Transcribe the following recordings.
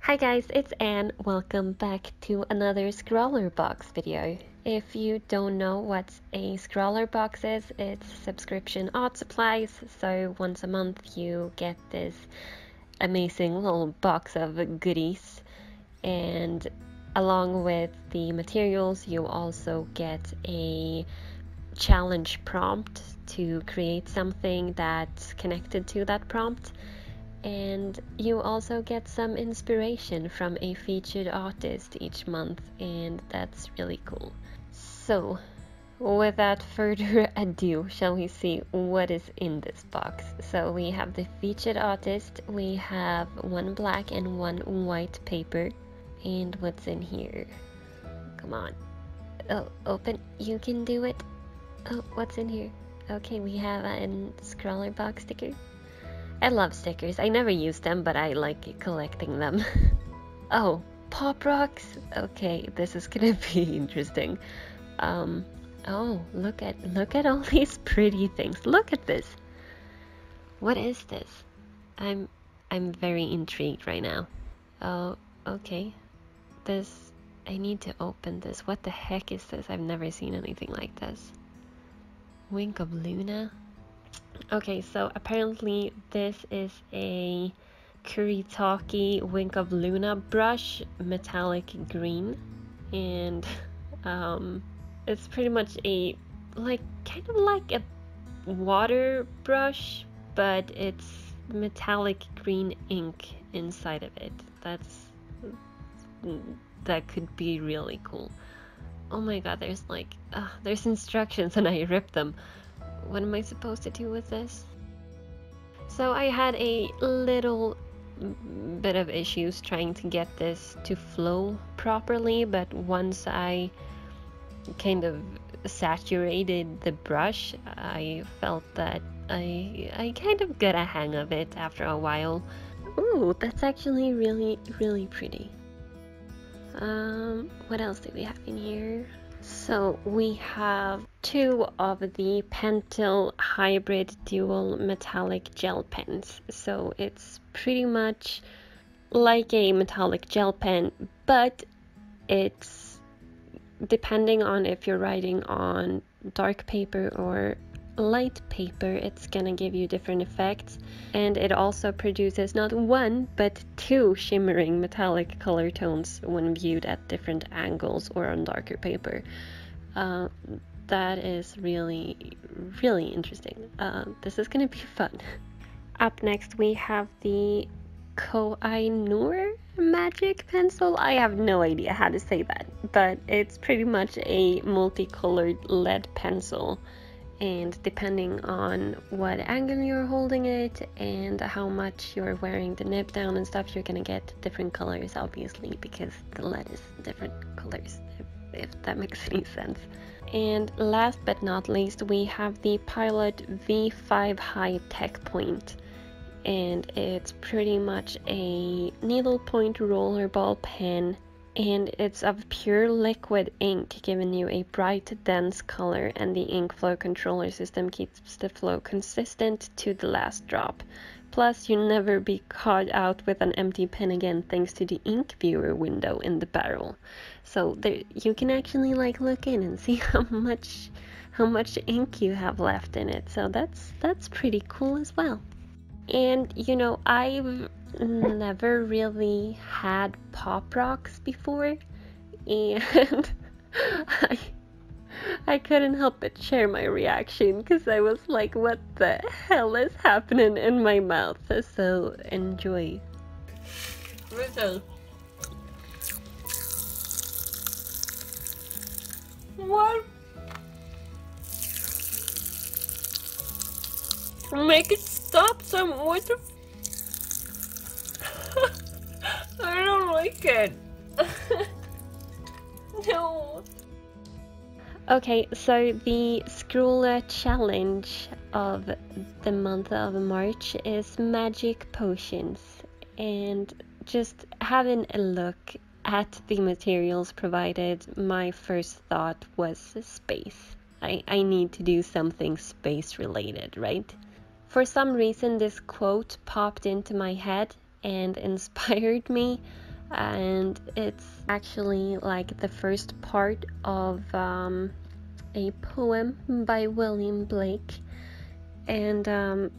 Hi guys, it's Anne. Welcome back to another Scrawlrbox video. If you don't know what a Scrawlrbox is, it's subscription art supplies. So once a month you get this amazing little box of goodies, and along with the materials you also get a challenge prompt to create something that's connected to that prompt. And you also get some inspiration from a featured artist each month, and that's really cool. So, without further ado, shall we see what is in this box? So we have the featured artist, we have one black and one white paper, and what's in here? Come on. Oh, open. You can do it. Oh, what's in here? Okay, we have a Scrawlrbox sticker. I love stickers. I never use them, but I like collecting them. Oh, pop rocks. Okay, this is gonna be interesting. Oh, look at all these pretty things. Look at this. What is this? I'm very intrigued right now. Oh, okay. I need to open this. What the heck is this? I've never seen anything like this. Wink of Luna. Okay, so apparently this is a Kuritake Wink of Luna brush, metallic green, and it's pretty much a kind of like a water brush, but it's metallic green ink inside of it. That could be really cool. Oh my god, there's instructions and I ripped them. What am I supposed to do with this? So I had a little bit of issues trying to get this to flow properly, but once I kind of saturated the brush, I felt that I kind of got a hang of it after a while. Ooh, that's actually really, really pretty. What else do we have in here? So we have two of the Pentel Hybrid Dual Metallic Gel Pens. So it's pretty much like a metallic gel pen, but it's depending on if you're writing on dark paper or light paper, it's gonna give you different effects. And it also produces not one but two shimmering metallic color tones when viewed at different angles or on darker paper. That is really, really interesting. This is gonna be fun. Up next we have the Koh-i-Noor magic pencil. I have no idea how to say that, but it's pretty much a multicolored lead pencil. And depending on what angle you're holding it and how much you're wearing the nib down and stuff, you're gonna get different colors, obviously, because the lead is different colors, if that makes any sense. And last but not least, we have the Pilot V5 High Tech Point. And it's pretty much a needlepoint rollerball pen, and it's of pure liquid ink, giving you a bright, dense color, and the ink flow controller system keeps the flow consistent to the last drop. Plus, you'll never be caught out with an empty pen again thanks to the ink viewer window in the barrel. So there, you can actually look in and see how much ink you have left in it. So that's pretty cool as well. And you know, I've never really had pop rocks before, and I couldn't help but share my reaction because I was like, what the hell is happening in my mouth? So enjoy. Listen. What? Make it stop some. What the? I don't like it. No. Okay, so the ScrawlrChallenge of the month of March is magic potions, and just having a look at the materials provided, my first thought was space. I need to do something space related, right? For some reason this quote popped into my head and inspired me. and it's actually like the first part of a poem by William Blake, and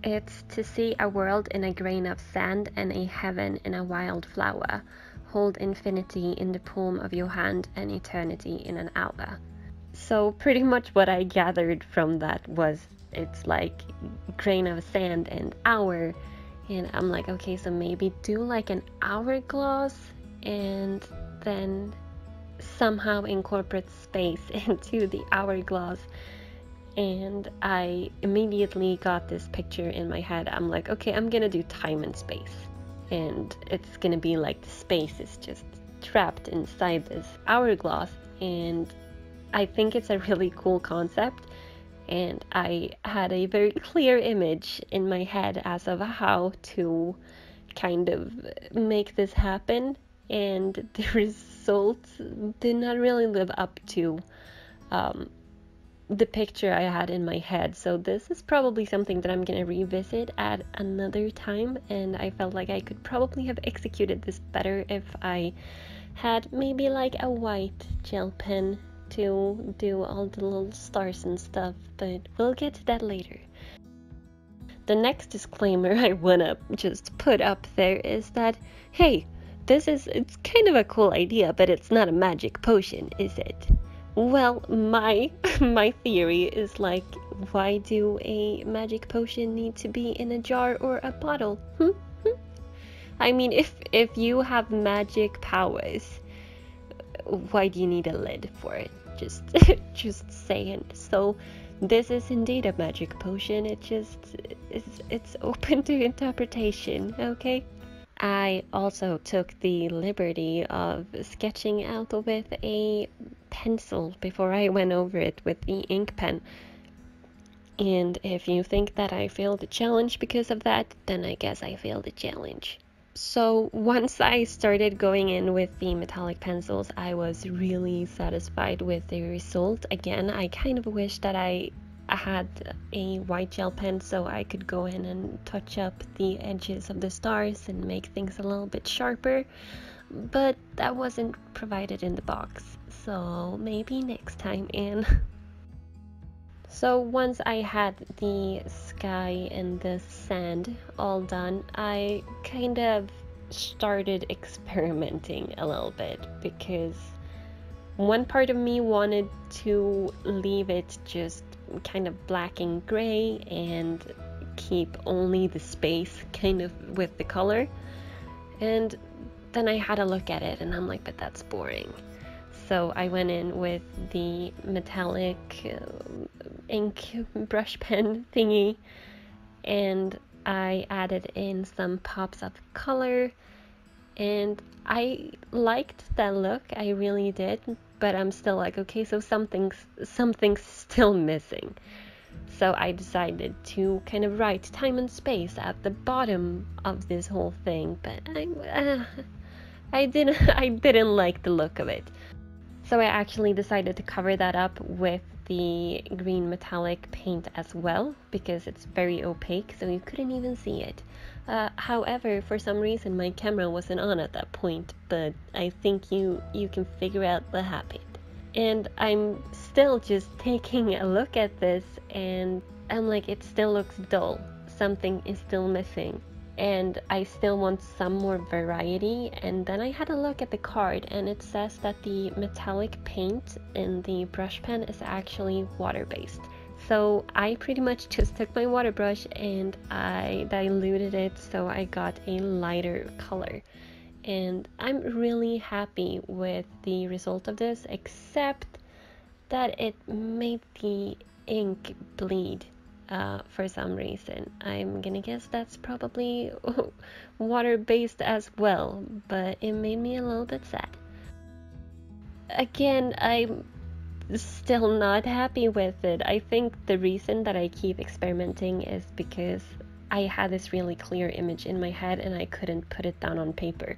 it's to see a world in a grain of sand and a heaven in a wild flower. Hold infinity in the palm of your hand and eternity in an hour. So pretty much what I gathered from that was it's like grain of sand and hour, and I'm like, okay, so maybe do like an hourglass and then somehow incorporate space into the hourglass. And I immediately got this picture in my head. I'm like, okay, I'm gonna do time and space, and it's gonna be like the space is just trapped inside this hourglass, and I think it's a really cool concept, and I had a very clear image in my head as of how to kind of make this happen, and the results did not really live up to the picture I had in my head. So this is probably something that I'm gonna revisit at another time, and I felt like I could probably have executed this better if I had maybe like a white gel pen to do all the little stars and stuff, but we'll get to that later. The next disclaimer I wanna just put up there is that, hey, it's kind of a cool idea, but it's not a magic potion, is it? Well, my theory is like, why do a magic potion need to be in a jar or a bottle? I mean, if you have magic powers, why do you need a lid for it? Just saying. So this is indeed a magic potion. It's open to interpretation, okay? I also took the liberty of sketching out with a pencil before I went over it with the ink pen. And if you think that I failed the challenge because of that, then I guess I failed the challenge. So once I started going in with the metallic pencils, I was really satisfied with the result. Again, I kind of wish that I had a white gel pen so I could go in and touch up the edges of the stars and make things a little bit sharper, but that wasn't provided in the box, so maybe next time, Anne. So once I had the sky and the sand all done, I kind of started experimenting a little bit, because one part of me wanted to leave it just kind of black and gray and keep only the space kind of with the color, and then I had a look at it and I'm like, but that's boring. So I went in with the metallic ink brush pen thingy, and I added in some pops of color, and I liked that look, I really did, but I'm still like, okay, so something's still missing. So I decided to kind of write time and space at the bottom of this whole thing, but I didn't like the look of it. So I actually decided to cover that up with the green metallic paint as well, because it's very opaque, so you couldn't even see it. However, for some reason my camera wasn't on at that point, but I think you can figure out what happened. And I'm still just taking a look at this, and I'm like, it still looks dull. Something is still missing, and I still want some more variety. And then I had a look at the card, and it says that the metallic paint in the brush pen is actually water-based. So I pretty much just took my water brush and I diluted it so I got a lighter color. And I'm really happy with the result of this, except that it made the ink bleed for some reason. I'm gonna guess that's probably water-based as well, but it made me a little bit sad. Again, I'm still not happy with it. I think the reason that I keep experimenting is because I had this really clear image in my head and I couldn't put it down on paper.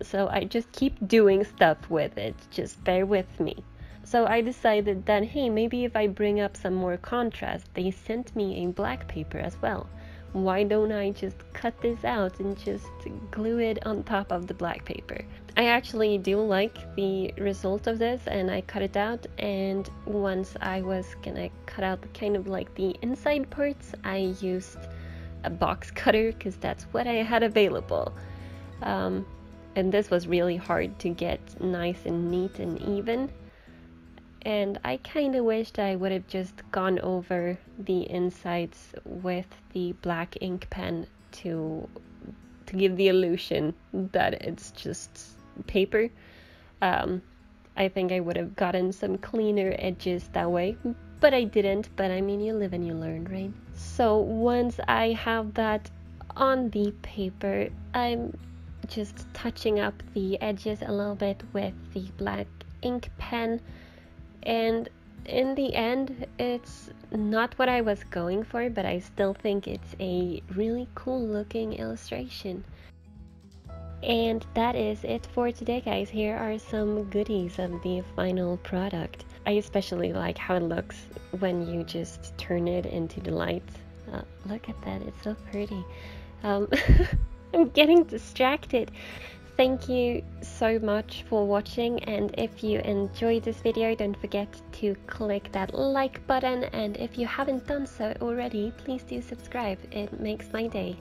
So I just keep doing stuff with it. Just bear with me. So I decided that, hey, maybe if I bring up some more contrast. They sent me a black paper as well, why don't I just cut this out and just glue it on top of the black paper? I actually do like the result of this, and I cut it out, and once I was gonna cut out kind of like the inside parts, I used a box cutter because that's what I had available. And this was really hard to get nice and neat and even. And I kind of wished I would have just gone over the insides with the black ink pen to give the illusion that it's just paper. I think I would have gotten some cleaner edges that way, but I didn't. But I mean, you live and you learn, right? So once I have that on the paper, I'm just touching up the edges a little bit with the black ink pen, and in the end it's not what I was going for, but I still think it's a really cool looking illustration. And that is it for today, guys. Here are some goodies of the final product. I especially like how it looks when you just turn it into the light. Look at that, it's so pretty. I'm getting distracted. Thank you so much for watching, and if you enjoyed this video, don't forget to click that like button, and if you haven't done so already, please do subscribe. It makes my day.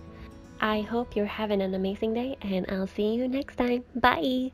I hope you're having an amazing day, and I'll see you next time. Bye!